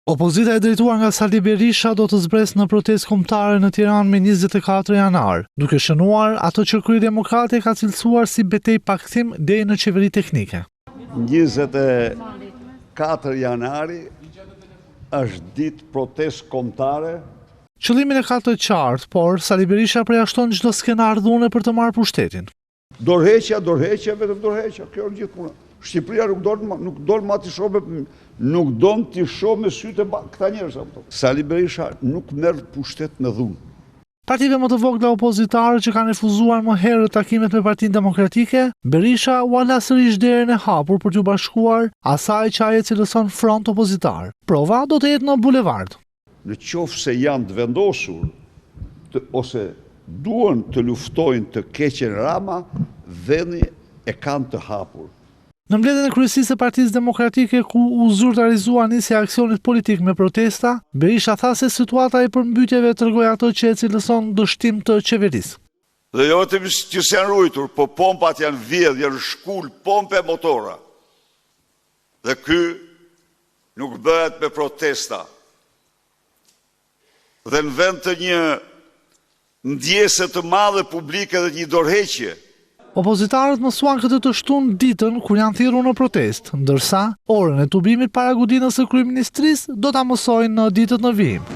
Opozita e drejtuar nga Sali Berisha do të zbresë në protestë kombëtare në Tiranë me 24 janar, duke shënuar ato që Krye Demokrate ka cilësuar si betejë pakthim deri në qeveri teknike. 24 janari është ditë protestë kombëtare. Qëllimin e ka të qartë, por Sali Berisha përjashton çdo skenar dhune për të marrë pushtetin. Dorëheqja, vetëm dorëheqja, kjo është gjithë puna. Shqipëria nuk do ma t'i shoh me sytë e këta njerëz. Sali Berisha nuk merr pushtet me dhunë. Partive më të vogla opozitare që kanë refuzuar më herët takimet me Partinë Demokratike, Berisha u ala sërish derën e hapur për t'u bashkuar asaj që ai cilëson front opozitar. Prova do të jetë në bulevard. Në qoftë se janë të vendosur ose duan të luftojnë të keqen Rama, vendi e kanë të hapur. Në mbledhjen e kryesisë së Partisë Demokratike ku u zyrtarizua nisja e aksionit politik me protesta, Berisha tha se situata e përmbytjeve tregoi ato që e cilëson dështim të qeverisë. Dhe jo vetëm që s'janë ruajtur, po pompat janë vjedh, janë shkul pompe motora. Dhe ky nuk bëhet me protesta. Dhe në vend të një ndjese të madhe publike dhe një dorëheqje. Opozitarët mësuan këtë të shtunë ditën kur janë thirrur në protestë, ndërsa orën e tubimit para godinës së kryeministrisë do ta mësojnë në ditët në vijim.